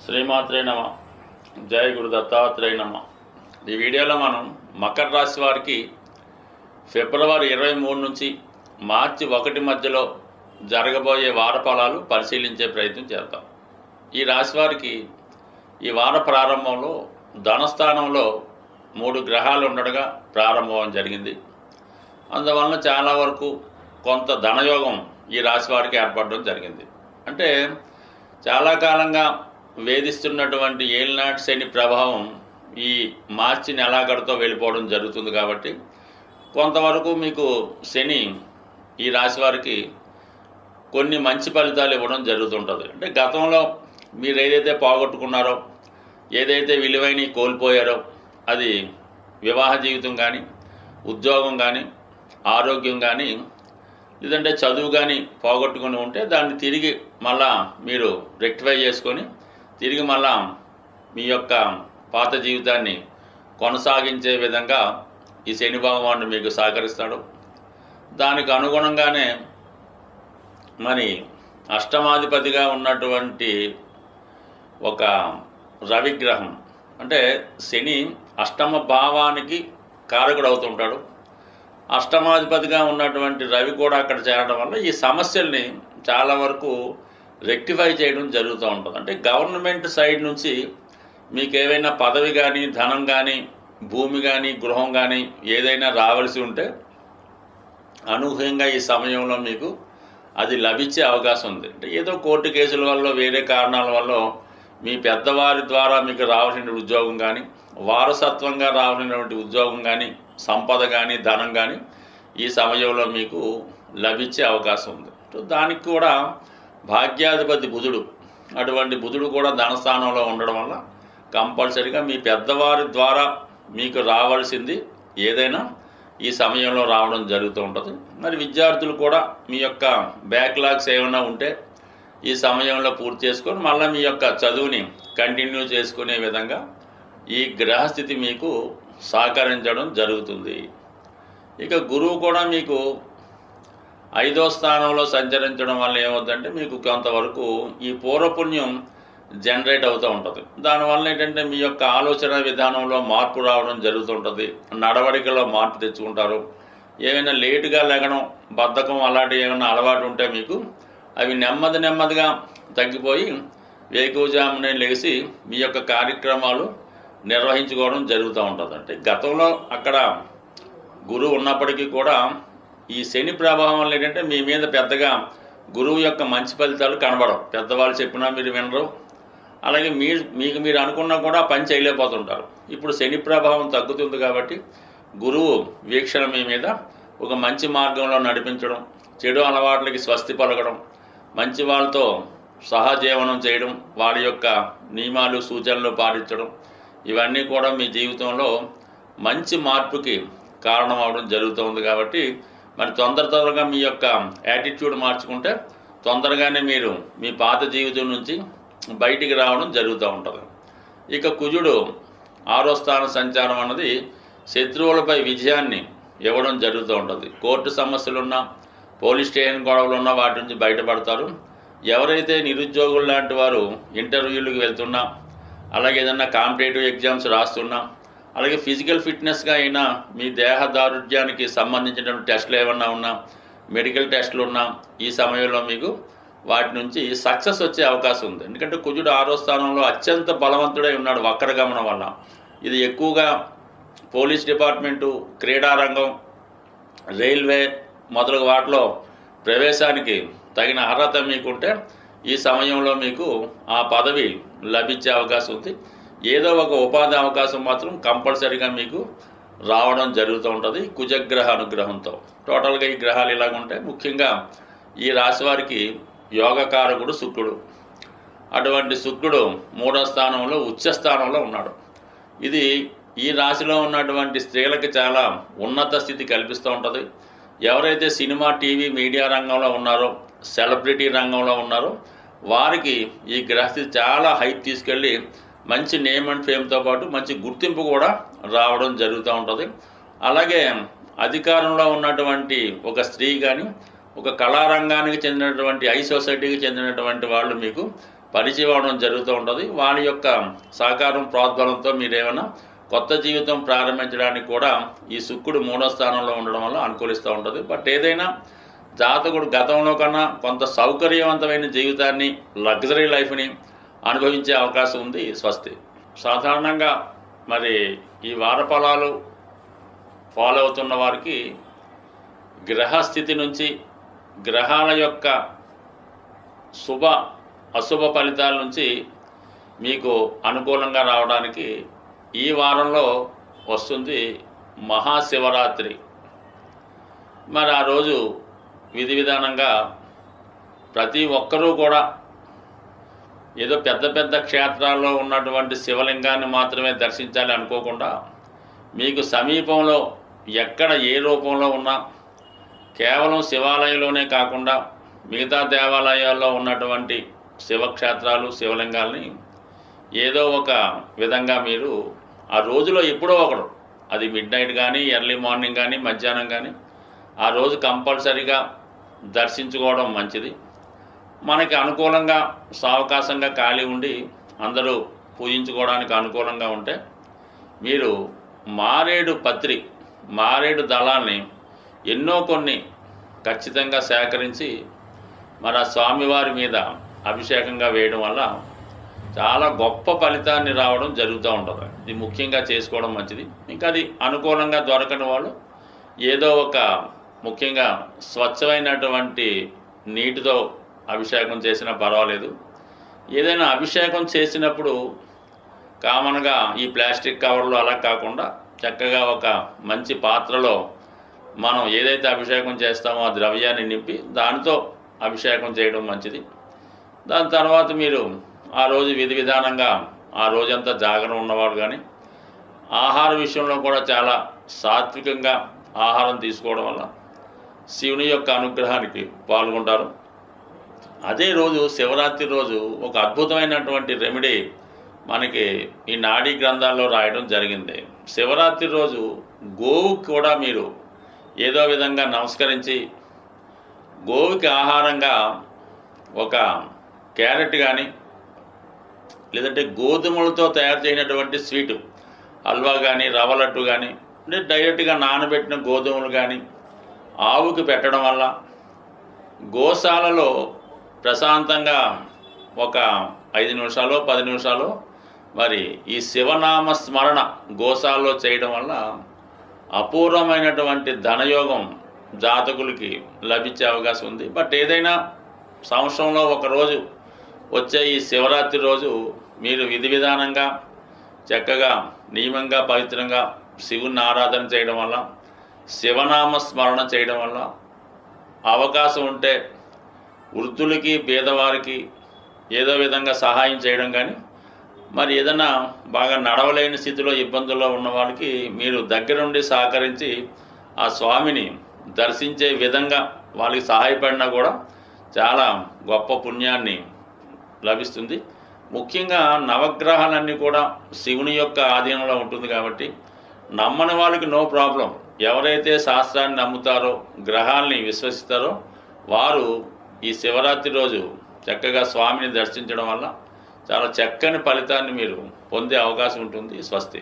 శ్రీమాత్రే నమ. జయ గురు దత్తాత్రేయ నమ. ఈ వీడియోలో మనం మకర రాశి వారికి ఫిబ్రవరి 23 నుంచి మార్చి 1 మధ్యలో జరగబోయే వార ఫలాలు పరిశీలించే ప్రయత్నం చేద్దాం. ఈ రాశి వారికి ఈ వార ప్రారంభంలో ధనస్థానంలో 3 గ్రహాలు ఉండగా ప్రారంభం జరిగింది. అందువలన చాలా వరకు కొంత ధనయోగం ఈ రాశి వారికి ఏర్పడడం జరిగింది. అంటే చాలా కాలంగా వేధిస్తున్నటువంటి ఏలినాటి శని ప్రభావం ఈ మార్చి నెలాఖరుతో వెళ్ళిపోవడం జరుగుతుంది. కాబట్టి కొంతవరకు మీకు శని ఈ రాశి వారికి కొన్ని మంచి ఫలితాలు ఇవ్వడం జరుగుతుంటుంది. అంటే గతంలో మీరు ఏదైతే పోగొట్టుకున్నారో, ఏదైతే విలువైన కోల్పోయారో, అది వివాహ జీవితం కానీ, ఉద్యోగం కానీ, ఆరోగ్యం కానీ, లేదంటే చదువు కానీ పోగొట్టుకుని ఉంటే దాన్ని తిరిగి మళ్ళా మీరు రెక్టిఫై చేసుకొని తిరిగి మళ్ళా మీ యొక్క పాత జీవితాన్ని కొనసాగించే విధంగా ఈ శని భగవానుడు మీకు సహకరిస్తాడు. దానికి అనుగుణంగానే మరి అష్టమాధిపతిగా ఉన్నటువంటి ఒక రవిగ్రహం, అంటే శని అష్టమ భావానికి కారకుడు అవుతుంటాడు. అష్టమాధిపతిగా ఉన్నటువంటి రవి కూడా అక్కడ చేరడం వల్ల ఈ సమస్యల్ని చాలా వరకు రెక్టిఫై చేయడం జరుగుతూ ఉంటుంది. అంటే గవర్నమెంట్ సైడ్ నుంచి మీకు ఏవైనా పదవి కానీ, ధనం కానీ, భూమి కానీ, గృహం కానీ ఏదైనా రావాల్సి ఉంటే అనూహ్యంగా ఈ సమయంలో మీకు అది లభించే అవకాశం ఉంది. అంటే ఏదో కోర్టు కేసుల వల్ల, వేరే కారణాల వల్ల మీ పెద్దవారి ద్వారా మీకు రావాల్సిన ఉద్యోగం కానీ, వారసత్వంగా రావాల్సినటువంటి ఉద్యోగం కానీ, సంపద కానీ, ధనం కానీ ఈ సమయంలో మీకు లభించే అవకాశం ఉంది. దానికి కూడా భాగ్యాధిపతి బుధుడు, అటువంటి బుధుడు కూడా ధనస్థానంలో ఉండడం వల్ల కంపల్సరిగా మీ పెద్దవారి ద్వారా మీకు రావాల్సింది ఏదైనా ఈ సమయంలో రావడం జరుగుతూ ఉంటుంది. మరి విద్యార్థులు కూడా మీ యొక్క బ్యాక్లాగ్స్ ఏమైనా ఉంటే ఈ సమయంలో పూర్తి చేసుకొని మళ్ళీ మీ యొక్క చదువుని కంటిన్యూ చేసుకునే విధంగా ఈ గ్రహస్థితి మీకు సహకరించడం జరుగుతుంది. ఇక గురువు కూడా మీకు 5వ స్థానంలో సంచరించడం వల్ల ఏమవుతుందంటే మీకు కొంతవరకు ఈ పూర్వపుణ్యం జనరేట్ అవుతూ ఉంటుంది. దానివల్ల ఏంటంటే మీ యొక్క ఆలోచన విధానంలో మార్పు రావడం జరుగుతుంటుంది. నడవడికలో మార్పు తెచ్చుకుంటారు. ఏమైనా లేటుగా లెగడం, బద్ధకం అలాంటివి ఏమైనా అలవాటు ఉంటే మీకు అవి నెమ్మదిగా తగ్గిపోయి వేకువజామునే లేచి మీ యొక్క కార్యక్రమాలు నిర్వహించుకోవడం జరుగుతూ ఉంటుంది. అంటే గతంలో అక్కడ గురువు ఉన్నప్పటికీ కూడా ఈ శని ప్రభావం వల్ల ఏంటంటే మీ మీద పెద్దగా గురువు యొక్క మంచి ఫలితాలు కనబడవు. పెద్దవాళ్ళు చెప్పినా మీరు వినరు. అలాగే మీకు మీరు అనుకున్నా కూడా పని చేయలేకపోతుంటారు. ఇప్పుడు శని ప్రభావం తగ్గుతుంది కాబట్టి గురువు వీక్షణ మీ మీద ఒక మంచి మార్గంలో నడిపించడం, చెడు అలవాట్లకి స్వస్తి పలకడం, మంచి వాళ్ళతో సహజీవనం చేయడం, వాళ్ళ యొక్క నియమాలు సూచనలు పాటించడం, ఇవన్నీ కూడా మీ జీవితంలో మంచి మార్పుకి కారణం అవడం జరుగుతుంది. కాబట్టి మరి తొందరగా మీ యొక్క యాటిట్యూడ్ మార్చుకుంటే తొందరగానే మీరు మీ పాత జీవితం నుంచి బయటికి రావడం జరుగుతూ ఉంటుంది. ఇక కుజుడు 6వ స్థాన సంచారం అన్నది శత్రువులపై విజయాన్ని ఇవ్వడం జరుగుతూ ఉంటుంది. కోర్టు సమస్యలున్నా, పోలీస్ స్టేషన్ గొడవలున్నా వాటి నుంచి బయటపడతారు. ఎవరైతే నిరుద్యోగులు లాంటి వారు ఇంటర్వ్యూలకు వెళ్తున్నా, అలాగే ఏదన్నా కాంపిటేటివ్ ఎగ్జామ్స్ రాస్తున్నా, అలాగే ఫిజికల్ ఫిట్నెస్గా అయినా మీ దేహ దారుఢ్యానికి సంబంధించినటువంటి టెస్టులు ఏమన్నా ఉన్నా, మెడికల్ టెస్టులు ఉన్నా ఈ సమయంలో మీకు వాటి నుంచి సక్సెస్ వచ్చే అవకాశం ఉంది. ఎందుకంటే కుజుడు 6వ స్థానంలో అత్యంత బలవంతుడై ఉన్నాడు వక్రగమనం వల్ల. ఇది ఎక్కువగా పోలీస్ డిపార్ట్మెంటు, క్రీడారంగం, రైల్వే మొదలగు వాటిలో ప్రవేశానికి తగిన అర్హత మీకుంటే ఈ సమయంలో మీకు ఆ పదవి లభించే అవకాశం ఉంది. ఏదో ఒక ఉపాధి అవకాశం మాత్రం కంపల్సరీగా మీకు రావడం జరుగుతూ ఉంటుంది కుజగ్రహ అనుగ్రహంతో. టోటల్గా ఈ గ్రహాలు ఇలాగ ఉంటాయి. ముఖ్యంగా ఈ రాశి వారికి యోగకారకుడు శుక్రుడు. అటువంటి శుక్రుడు 3వ స్థానంలో ఉచ్చ స్థానంలో ఉన్నాడు. ఇది ఈ రాశిలో ఉన్నటువంటి స్త్రీలకి చాలా ఉన్నత స్థితి కల్పిస్తూ ఉంటుంది. ఎవరైతే సినిమా, టీవీ, మీడియా రంగంలో ఉన్నారో, సెలబ్రిటీ రంగంలో ఉన్నారో వారికి ఈ గ్రహస్థితి చాలా హైప్ తీసుకెళ్ళి మంచి నేమ్ అండ్ ఫేమ్తో పాటు మంచి గుర్తింపు కూడా రావడం జరుగుతూ ఉంటుంది. అలాగే అధికారంలో ఉన్నటువంటి ఒక స్త్రీ కానీ, ఒక కళారంగానికి చెందినటువంటి ఐ సొసైటీకి చెందినటువంటి వాళ్ళు మీకు పరిచయం అవడం జరుగుతూ ఉంటుంది. వారి యొక్క సహకారం ప్రోద్బలంతో మీరేమైనా కొత్త జీవితం ప్రారంభించడానికి కూడా ఈ శుక్రుడు 3వ స్థానంలో ఉండడం వల్ల అనుకూలిస్తూ ఉంటుంది. బట్ ఏదైనా జాతకుడు గతంలో కన్నా కొంత సౌకర్యవంతమైన జీవితాన్ని, లగ్జరీ లైఫ్ని అనుభవించే అవకాశం ఉంది. స్వస్తి. సాధారణంగా మరి ఈ వారఫలాలు ఫాలో అవుతున్న వారికి గ్రహస్థితి నుంచి గ్రహాల యొక్క శుభ అశుభ ఫలితాల నుంచి మీకు అనుకూలంగా రావడానికి ఈ వారంలో వస్తుంది మహాశివరాత్రి. మరి ఆ రోజు విధి విధానంగా ప్రతి ఒక్కరూ కూడా ఏదో పెద్ద పెద్ద క్షేత్రాల్లో ఉన్నటువంటి శివలింగాన్ని మాత్రమే దర్శించాలి అనుకోకుండా, మీకు సమీపంలో ఎక్కడ ఏ రూపంలో ఉన్నా కేవలం శివాలయంలోనే కాకుండా మిగతా దేవాలయాల్లో ఉన్నటువంటి శివక్షేత్రాలు, శివలింగాల్ని ఏదో ఒక విధంగా మీరు ఆ రోజులో ఎప్పుడో ఒకడు, అది మిడ్ నైట్ కానీ, ఎర్లీ మార్నింగ్ కానీ, మధ్యాహ్నం కానీ, ఆ రోజు కంపల్సరీగా దర్శించుకోవడం మంచిది. మనకి అనుకూలంగా సావకాశంగా ఖాళీ ఉండి అందరూ పూజించుకోవడానికి అనుకూలంగా ఉంటే మీరు మారేడు పత్రి, మారేడు దళాల్ని ఎన్నో కొన్ని ఖచ్చితంగా సేకరించి మన స్వామివారి మీద అభిషేకంగా వేయడం వల్ల చాలా గొప్ప ఫలితాన్ని రావడం జరుగుతూ ఉంటుంది. ఇది ముఖ్యంగా చేసుకోవడం మంచిది. ఇంకా అది అనుకూలంగా దొరకని వాళ్ళు ఏదో ఒక ముఖ్యంగా స్వచ్ఛమైనటువంటి నీటితో అభిషేకం చేసినా పర్వాలేదు. ఏదైనా అభిషేకం చేసినప్పుడు కామన్గా ఈ ప్లాస్టిక్ కవర్లు అలా కాకుండా చక్కగా ఒక మంచి పాత్రలో మనం ఏదైతే అభిషేకం చేస్తామో ఆ ద్రవ్యాన్ని నింపి దానితో అభిషేకం చేయడం మంచిది. దాని తర్వాత మీరు ఆ రోజు విధి విధానంగా ఆ రోజంతా జాగరణ ఉన్నవాడు కానీ ఆహార విషయంలో కూడా చాలా సాత్వికంగా ఆహారం తీసుకోవడం వల్ల శివుని యొక్క అనుగ్రహానికి పాల్గొంటారు. అదే రోజు శివరాత్రి రోజు ఒక అద్భుతమైనటువంటి రెమెడీ మనకి ఈ నాడీ గ్రంథాల్లో రాయడం జరిగింది. శివరాత్రి రోజు గోవుకి కూడా మీరు ఏదో విధంగా నమస్కరించి గోవుకి ఆహారంగా ఒక క్యారెట్ కానీ లేదంటే గోధుమలతో తయారు చేయనటువంటి స్వీటు హల్వా కానీ, రవ్వ లడ్డు కానీ, అంటే డైరెక్ట్గా నానబెట్టిన గోధుమలు కానీ ఆవుకి పెట్టడం వల్ల గోశాలలో ప్రశాంతంగా ఒక 5 నిమిషాలు 10 నిమిషాలు మరి ఈ శివనామ స్మరణ గోశాలలో చేయడం వల్ల అపూర్వమైనటువంటి ధనయోగం జాతకులకి లభించే అవకాశం ఉంది. బట్ ఏదైనా సంవత్సరంలో ఒకరోజు వచ్చే ఈ శివరాత్రి రోజు మీరు విధి విధానంగా చక్కగా నియమంగా పవిత్రంగా శివుని ఆరాధన చేయడం వల్ల, శివనామ స్మరణ చేయడం వల్ల అవకాశం ఉంటే వృద్ధులకి, పేదవారికి ఏదో విధంగా సహాయం చేయడం కానీ, మరి ఏదైనా బాగా నడవలేని స్థితిలో ఇబ్బందుల్లో ఉన్న వాళ్ళకి మీరు దగ్గరుండి సహకరించి ఆ స్వామిని దర్శించే విధంగా వాళ్ళకి సహాయపడినా కూడా చాలా గొప్ప పుణ్యాన్ని లభిస్తుంది. ముఖ్యంగా నవగ్రహాలన్నీ కూడా శివుని యొక్క ఆధీనంలో ఉంటుంది కాబట్టి నమ్మని వాళ్ళకి నో ప్రాబ్లం. ఎవరైతే శాస్త్రాన్ని నమ్ముతారో, గ్రహాల్ని విశ్వసిస్తారో వారు ఈ శివరాత్రి రోజు చక్కగా స్వామిని దర్శించడం వల్ల చాలా చక్కని ఫలితాన్ని మీరు పొందే అవకాశం ఉంటుంది. స్వస్తి.